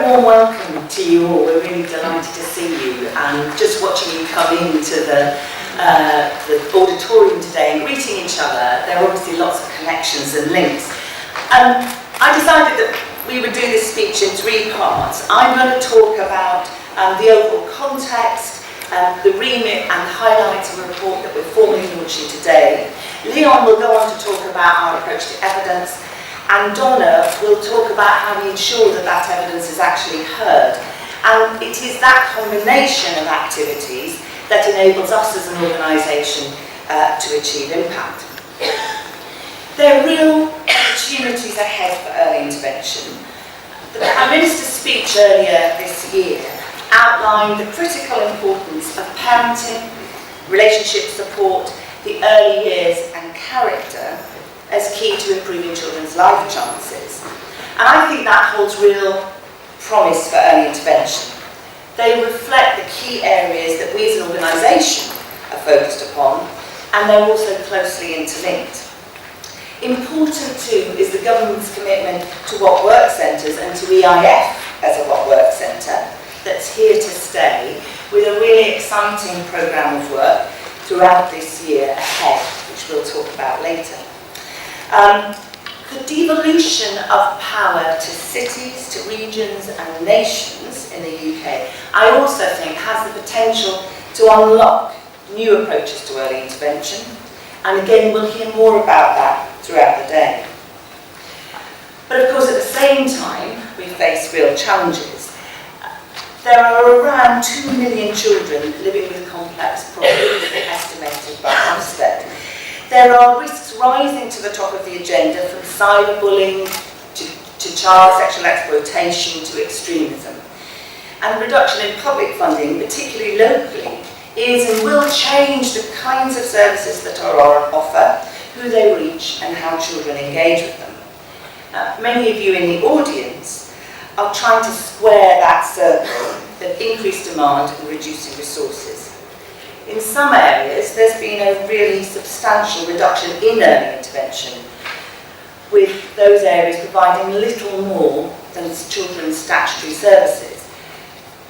warm welcome to you all. We're really delighted to see you, and just watching you come into the auditorium today and greeting each other. There are obviously lots of connections and links. I decided that we would do this speech in three parts. I'm going to talk about the overall context, the remit and highlights of a report that we're formally launching today. Leon will go on to talk about our approach to evidence, and Donna will talk about how we ensure that that evidence is actually heard. And it is that combination of activities that enables us as an organisation to achieve impact. There are real opportunities ahead for early intervention. The Prime Minister's speech earlier this year outlined the critical importance of parenting, relationship support, the early years and character as key to improving children's life chances. And I think that holds real promise for early intervention. They reflect the key areas that we as an organisation are focused upon, and they're also closely interlinked. Important too is the government's commitment to What Works centres and to EIF as a What Works centre that's here to stay, with a really exciting programme of work throughout this year ahead, which we'll talk about later. The devolution of power to cities, to regions and nations in the UK, I also think has the potential to unlock new approaches to early intervention. And again, we'll hear more about that throughout the day. But of course, at the same time, we face real challenges. There are around 2 million children living with complex problems, estimated by Ofsted. There are risks rising to the top of the agenda, from cyberbullying to child sexual exploitation to extremism. And reduction in public funding, particularly locally, is and will change the kinds of services that are on offer, who they reach and how children engage with them. Many of you in the audience are trying to square that circle of increased demand and reducing resources. In some areas, there's been a really substantial reduction in early intervention, with those areas providing little more than children's statutory services.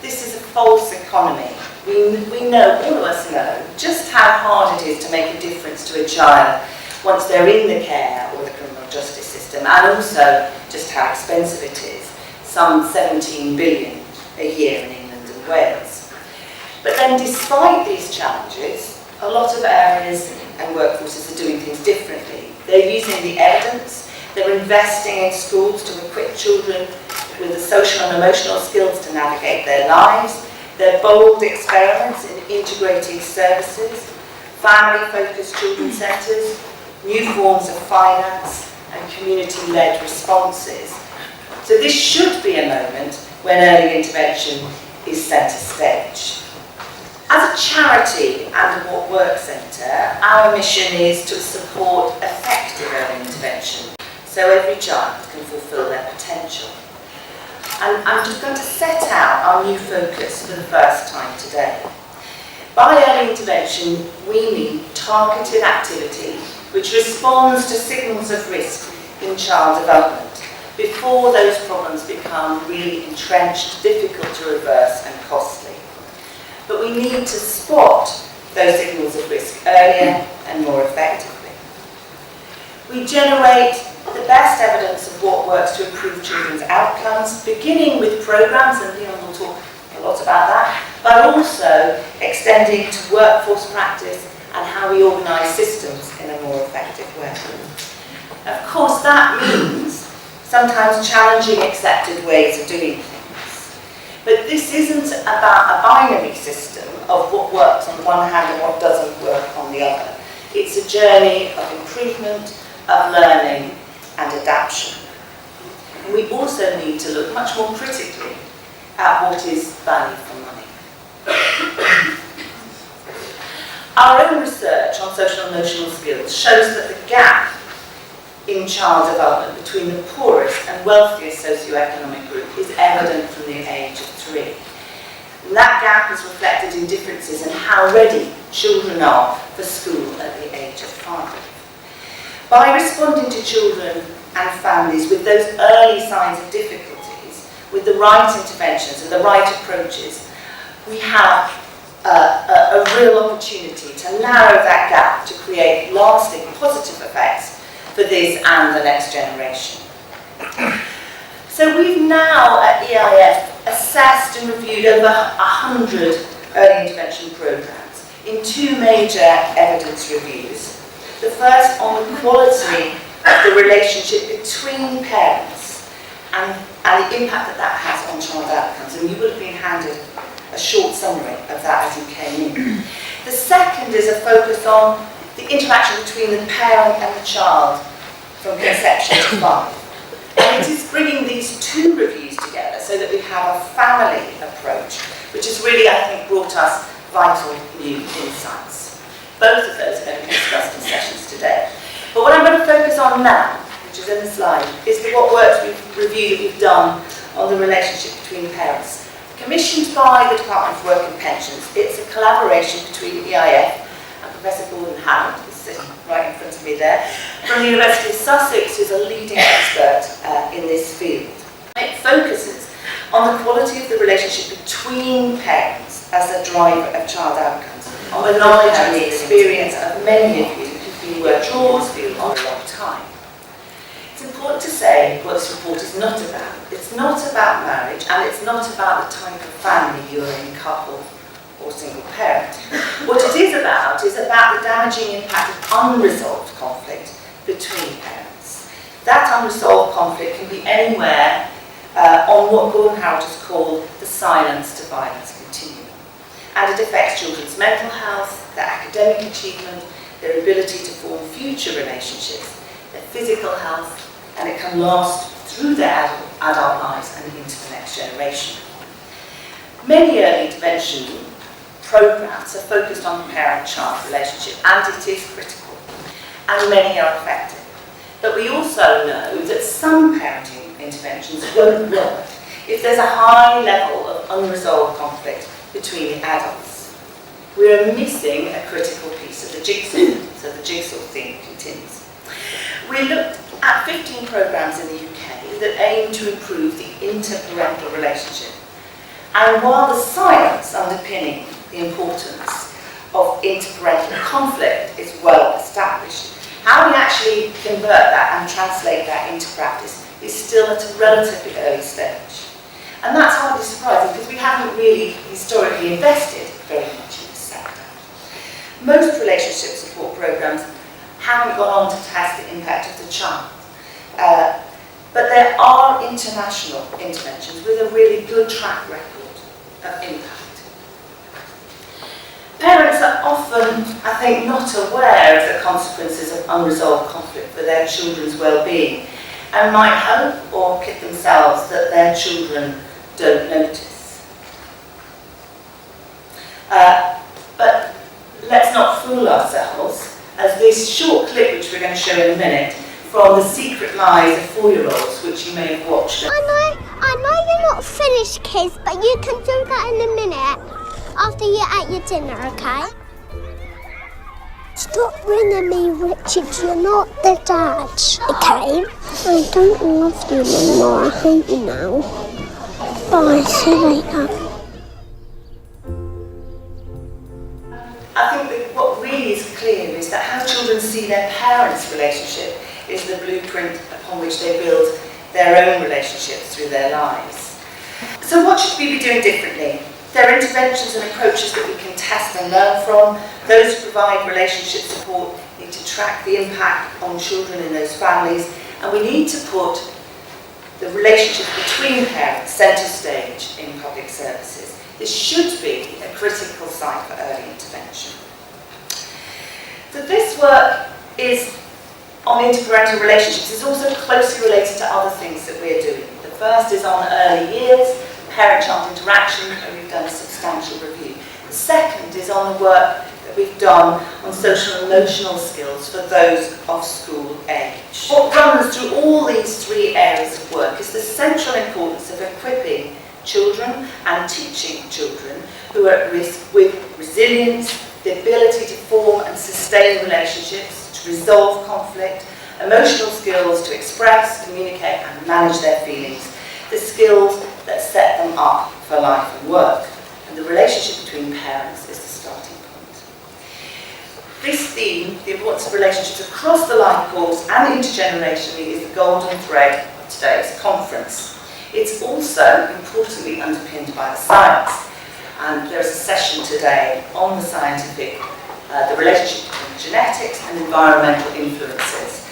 This is a false economy. We know, all of us know, just how hard it is to make a difference to a child once they're in the care or the criminal justice system, and also just how expensive it is. Some 17 billion a year in England and Wales. But then, despite these challenges, a lot of areas and workforces are doing things differently. They're using the evidence, they're investing in schools to equip children with the social and emotional skills to navigate their lives. They're bold experiments in integrating services, family-focused children's centres, new forms of finance and community-led responses. So this should be a moment when early intervention is centre stage. As a charity and a What Works centre, our mission is to support effective early intervention so every child can fulfil their potential. And I'm just going to set out our new focus for the first time today. By early intervention, we mean targeted activity which responds to signals of risk in child development before those problems become really entrenched, difficult to reverse and costly. But we need to spot those signals of risk earlier and more effectively. We generate the best evidence of what works to improve children's outcomes, beginning with programmes, and Leon will talk a lot about that, but also extending to workforce practice and how we organise systems in a more effective way. Of course, that means sometimes challenging accepted ways of doing things. But this isn't about a binary system of what works on one hand and what doesn't work on the other. It's a journey of improvement, of learning and adaptation. And we also need to look much more critically at what is value for money. Our own research on social and emotional skills shows that the gap in child development between the poorest and wealthiest socioeconomic group is evident from the age of 3. And that gap is reflected in differences in how ready children are for school at the age of 5. By responding to children and families with those early signs of difficulties, with the right interventions and the right approaches, we have a real opportunity to narrow that gap to create lasting positive effects for this and the next generation. So we've now at EIF assessed and reviewed over 100 early intervention programs in two major evidence reviews. The first on the quality of the relationship between parents and the impact that that has on child outcomes, and you would have been handed a short summary of that as you came in. The second is a focus on the interaction between the parent and the child from conception to life. And it is bringing these two reviews together so that we have a family approach, which has really, I think, brought us vital new insights. Both of those are going to be discussed in sessions today. But what I'm going to focus on now, which is in the slide, is what work review that we've done on the relationship between parents. Commissioned by the Department for Work and Pensions, it's a collaboration between the EIF and Professor Gordon Hammond, who's sitting right in front of me there, from the University of Sussex, who's a leading expert in this field. It focuses on the quality of the relationship between parents as a driver of child outcomes, on the knowledge and the experience of many of you who've been working in this field for a long time. It's important to say what this report is not about. It's not about marriage, and it's not about the type of family you're in, couple or single parent. What it is about the damaging impact of unresolved conflict between parents. That unresolved conflict can be anywhere on what Gordon Hammond has called the silence to violence continuum. And it affects children's mental health, their academic achievement, their ability to form future relationships, their physical health, and it can last through their adult lives and into the next generation. Many early intervention programs are focused on the parent-child relationship, and it is critical, and many are effective. But we also know that some parenting interventions won't work if there's a high level of unresolved conflict between the adults. We're missing a critical piece of the jigsaw, so the jigsaw theme continues. We looked at 15 programs in the UK that aim to improve the interparental relationship. And while the science underpinning the importance of interparental conflict is well established, how we actually convert that and translate that into practice is still at a relatively early stage. And that's hardly surprising because we haven't really historically invested very much in this sector. Most relationship support programs haven't gone on to test the impact of the child. But there are international interventions with a really good track record of impact. Parents are often, I think, not aware of the consequences of unresolved conflict for their children's well-being and might hope or kid themselves that their children don't notice. But let's not fool ourselves, as this short clip, which we're going to show in a minute, from The Secret Lies of 4-year-olds, which you may have watched. I know you're not finished, kids, but you can do that in a minute after you ate your dinner, okay? Stop ringing me, Richard. You're not the dad, okay? I don't love you anymore. I hate you now. Bye. See you later. I think that what really is clear is that how children see their parents' relationship is the blueprint upon which they build their own relationships through their lives. So what should we be doing differently? There are interventions and approaches that we can test and learn from. Those who provide relationship support need to track the impact on children in those families, and we need to put the relationship between parents centre stage in public services. This should be a critical site for early intervention. So this work is on interparental relationships is also closely related to other things that we're doing. The first is on early years, parent-child interaction, and we've done a substantial review. The second is on the work that we've done on social and emotional skills for those of school age. What runs through all these three areas of work is the central importance of equipping children and teaching children who are at risk with resilience, the ability to form and sustain relationships, to resolve conflict, emotional skills to express, communicate and manage their feelings, the skills that set them up for life and work. And the relationship between parents is the starting point. This theme, the importance of relationships across the life course and intergenerationally, is the golden thread of today's conference. It's also importantly underpinned by the science. And there's a session today on the scientific, the relationship between genetics and environmental influences.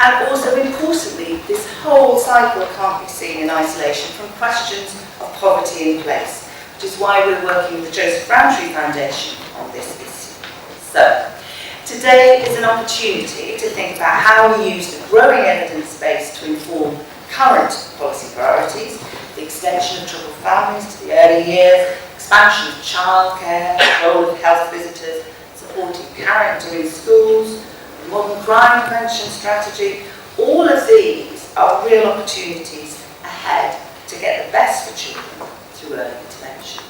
And also importantly, this whole cycle can't be seen in isolation from questions of poverty in place, which is why we're working with the Joseph Rowntree Foundation on this issue. So, today is an opportunity to think about how we use the growing evidence base to inform current policy priorities, the extension of troubled families to the early years, expansion of childcare, the role of health visitors, supporting character in schools, modern crime prevention strategy. All of these are real opportunities ahead to get the best for children through early intervention.